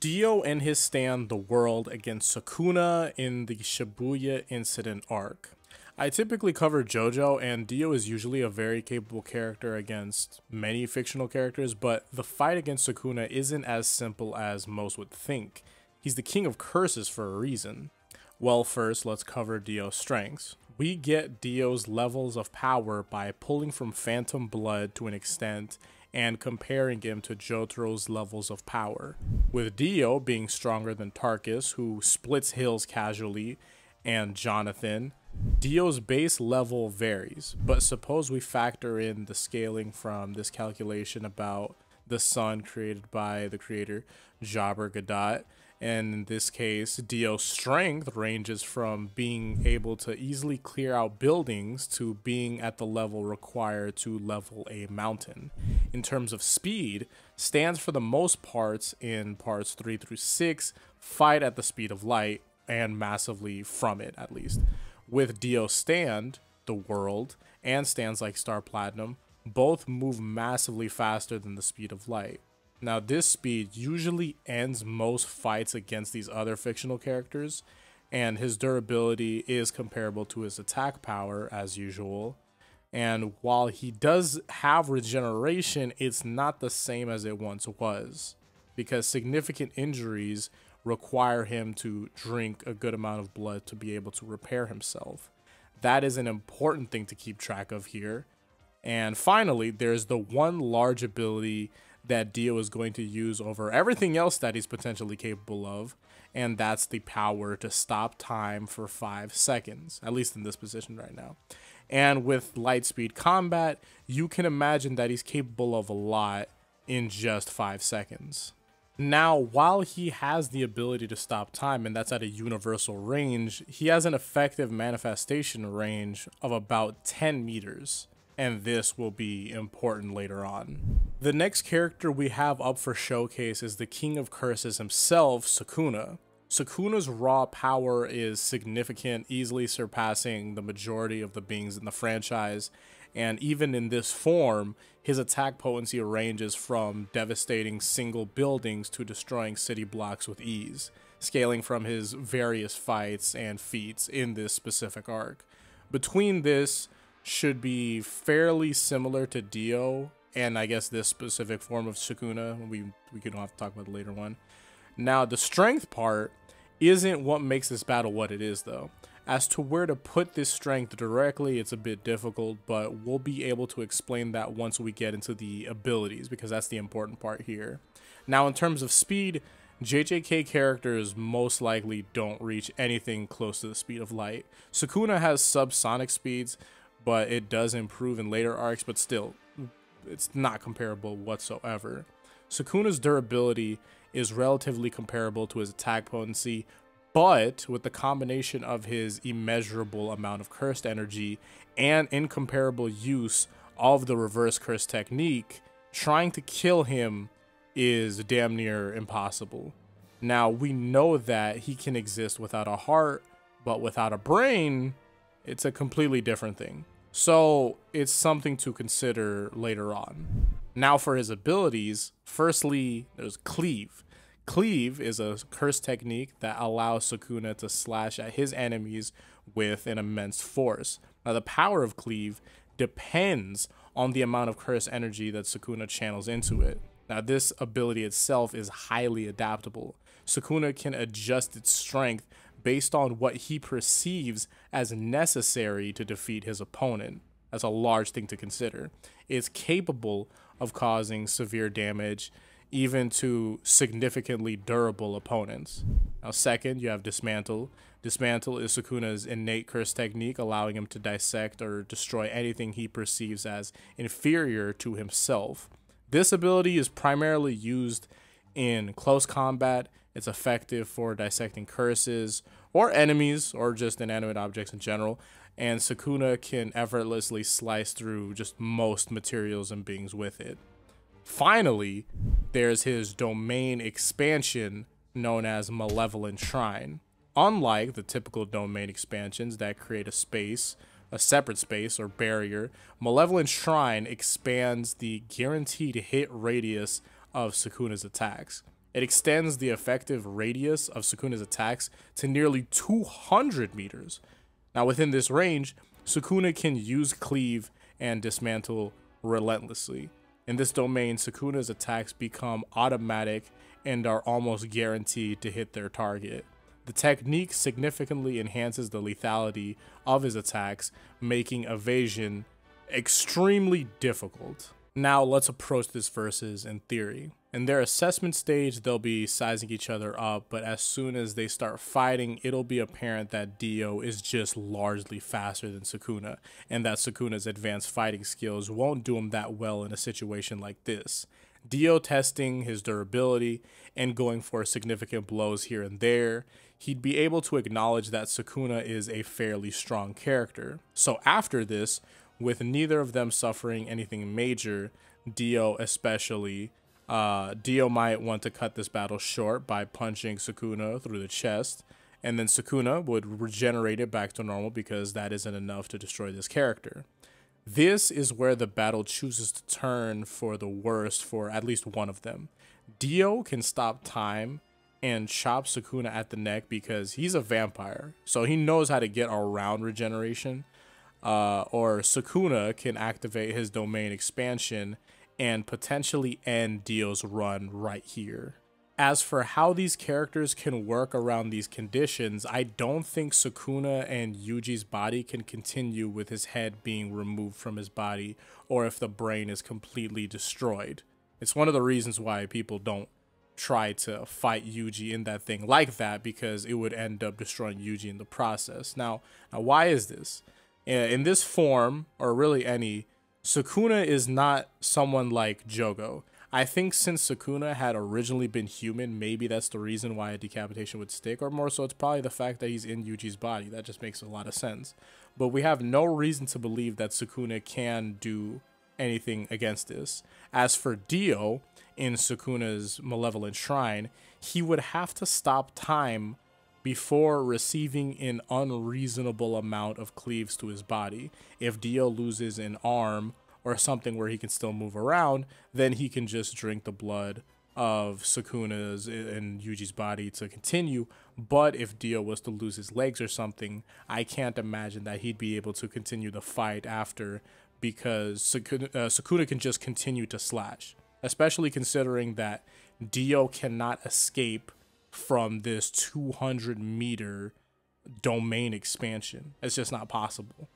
Dio and his stand the world against Sukuna in the Shibuya incident arc. I typically cover JoJo, and Dio is usually a very capable character against many fictional characters, but the fight against Sukuna isn't as simple as most would think. He's the king of curses for a reason. Well, first, let's cover Dio's strengths. We get Dio's levels of power by pulling from phantom blood to an extent and comparing him to Jotaro's levels of power, with Dio being stronger than Tarkus, who splits hills casually, and Jonathan. Dio's base level varies, but suppose we factor in the scaling from this calculation about the sun created by the creator, jjba, and in this case, Dio's strength ranges from being able to easily clear out buildings to being at the level required to level a mountain. In terms of speed, stands for the most parts in parts 3 through 6 fight at the speed of light, and massively from it at least. With Dio's stand, the world, and stands like Star Platinum, both move massively faster than the speed of light. Now, this speed usually ends most fights against these other fictional characters, and his durability is comparable to his attack power as usual. And while he does have regeneration, it's not the same as it once was, because significant injuries require him to drink a good amount of blood to be able to repair himself. That is an important thing to keep track of here. And finally, there's the one large ability that Dio is going to use over everything else that he's potentially capable of, and that's the power to stop time for 5 seconds, at least in this position right now. And with light speed combat, you can imagine that he's capable of a lot in just 5 seconds. Now, while he has the ability to stop time, and that's at a universal range, he has an effective manifestation range of about 10 meters. And this will be important later on. The next character we have up for showcase is the King of Curses himself, Sukuna. Sukuna's raw power is significant, easily surpassing the majority of the beings in the franchise, and even in this form, his attack potency ranges from devastating single buildings to destroying city blocks with ease, scaling from his various fights and feats in this specific arc. Between this should be fairly similar to Dio, and I guess this specific form of Sukuna. We can have to talk about the later one. Now, the strength part isn't what makes this battle what it is, though. As to where to put this strength directly, it's a bit difficult, but we'll be able to explain that once we get into the abilities, because that's the important part here. Now, in terms of speed, JJK characters most likely don't reach anything close to the speed of light. Sukuna has subsonic speeds, but it does improve in later arcs, but still, it's not comparable whatsoever. Sukuna's durability is relatively comparable to his attack potency, but with the combination of his immeasurable amount of cursed energy and incomparable use of the reverse curse technique, trying to kill him is damn near impossible. Now, we know that he can exist without a heart, but without a brain, it's a completely different thing. So it's something to consider later on. Now for his abilities, firstly, there's Cleave. Cleave is a curse technique that allows Sukuna to slash at his enemies with an immense force. Now the power of Cleave depends on the amount of curse energy that Sukuna channels into it. Now this ability itself is highly adaptable. Sukuna can adjust its strength based on what he perceives as necessary to defeat his opponent. That's a large thing to consider. It's capable of causing severe damage even to significantly durable opponents. Now, second, you have Dismantle. Dismantle is Sukuna's innate curse technique, allowing him to dissect or destroy anything he perceives as inferior to himself. This ability is primarily used in close combat. It's effective for dissecting curses or enemies or just inanimate objects in general, and Sukuna can effortlessly slice through just most materials and beings with it. Finally, there's his domain expansion known as Malevolent Shrine. Unlike the typical domain expansions that create a separate space or barrier, Malevolent Shrine expands the guaranteed hit radius of Sukuna's attacks. It extends the effective radius of Sukuna's attacks to nearly 200 meters. Now, within this range, Sukuna can use cleave and dismantle relentlessly. In this domain, Sukuna's attacks become automatic and are almost guaranteed to hit their target. The technique significantly enhances the lethality of his attacks, making evasion extremely difficult. Now let's approach this versus in theory. In their assessment stage, they'll be sizing each other up, but as soon as they start fighting, it'll be apparent that Dio is just largely faster than Sukuna, and that Sukuna's advanced fighting skills won't do him that well in a situation like this. Dio testing his durability and going for significant blows here and there, he'd be able to acknowledge that Sukuna is a fairly strong character. So after this, with neither of them suffering anything major, Dio especially, Dio might want to cut this battle short by punching Sukuna through the chest, and then Sukuna would regenerate it back to normal because that isn't enough to destroy this character. This is where the battle chooses to turn for the worst for at least one of them. Dio can stop time and chop Sukuna at the neck because he's a vampire, so he knows how to get around regeneration. Or Sukuna can activate his domain expansion and potentially end Dio's run right here. As for how these characters can work around these conditions, I don't think Sukuna and Yuji's body can continue with his head being removed from his body, or if the brain is completely destroyed. It's one of the reasons why people don't try to fight Yuji in that thing like that, because it would end up destroying Yuji in the process. Now why is this? In this form, or really any, Sukuna is not someone like Jogo. I think since Sukuna had originally been human, maybe that's the reason why a decapitation would stick, or more so it's probably the fact that he's in Yuji's body. That just makes a lot of sense. But we have no reason to believe that Sukuna can do anything against this. As for Dio, in Sukuna's malevolent shrine, he would have to stop time before receiving an unreasonable amount of cleaves to his body. If Dio loses an arm or something where he can still move around, then he can just drink the blood of Sukuna's and Yuji's body to continue. But if Dio was to lose his legs or something, I can't imagine that he'd be able to continue the fight after, because Sukuna can just continue to slash, especially considering that Dio cannot escape from this 200-meter domain expansion. It's just not possible.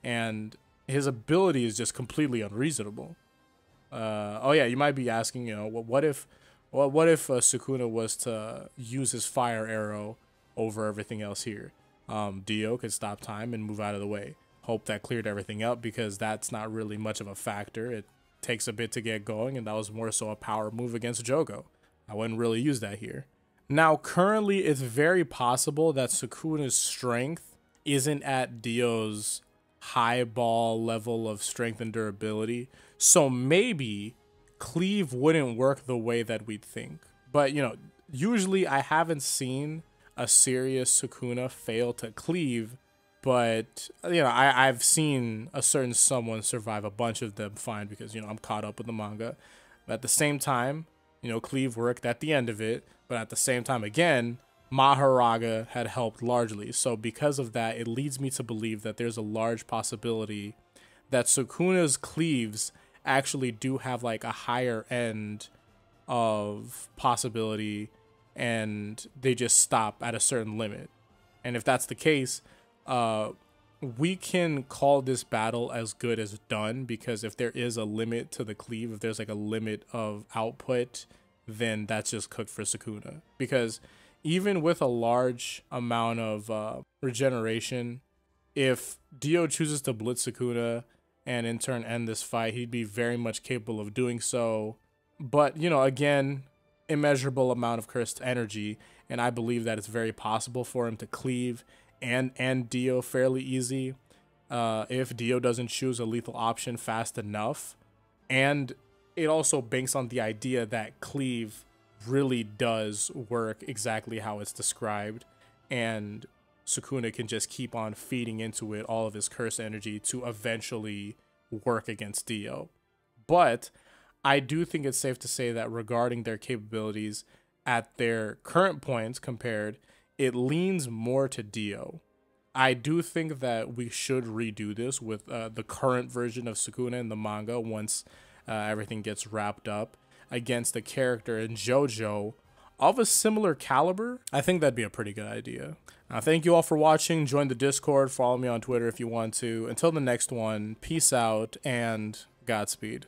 And his ability is just completely unreasonable. Oh yeah, you might be asking, what if Sukuna was to use his fire arrow over everything else here? Dio could stop time and move out of the way. Hope that cleared everything up, because that's not really much of a factor. It takes a bit to get going, and that was more so a power move against Jogo. I wouldn't really use that here. Now, currently, it's very possible that Sukuna's strength isn't at Dio's highball level of strength and durability, so maybe cleave wouldn't work the way that we'd think. But, usually I haven't seen a serious Sukuna fail to cleave, but, I've seen a certain someone survive a bunch of them fine because, I'm caught up with the manga. But at the same time, cleave worked at the end of it, but at the same time, again, Maharaga had helped largely. So because of that, it leads me to believe that there's a large possibility that Sukuna's cleaves actually do have like a higher end of possibility, and they just stop at a certain limit. And if that's the case, we can call this battle as good as done, because if there is a limit to the cleave, if there's like a limit of output, then that's just cooked for Sukuna. Because even with a large amount of regeneration, if Dio chooses to blitz Sukuna and in turn end this fight, he'd be very much capable of doing so. But, again, immeasurable amount of cursed energy, and I believe that it's very possible for him to cleave and Dio fairly easy if Dio doesn't choose a lethal option fast enough. And it also banks on the idea that cleave really does work exactly how it's described, and Sukuna can just keep on feeding into it all of his curse energy to eventually work against Dio. But I do think it's safe to say that regarding their capabilities, at their current points compared, it leans more to Dio. I do think that we should redo this with the current version of Sukuna in the manga once everything gets wrapped up against a character in JoJo of a similar caliber. I think that'd be a pretty good idea. Thank you all for watching. Join the Discord. Follow me on Twitter if you want to. Until the next one, peace out and Godspeed.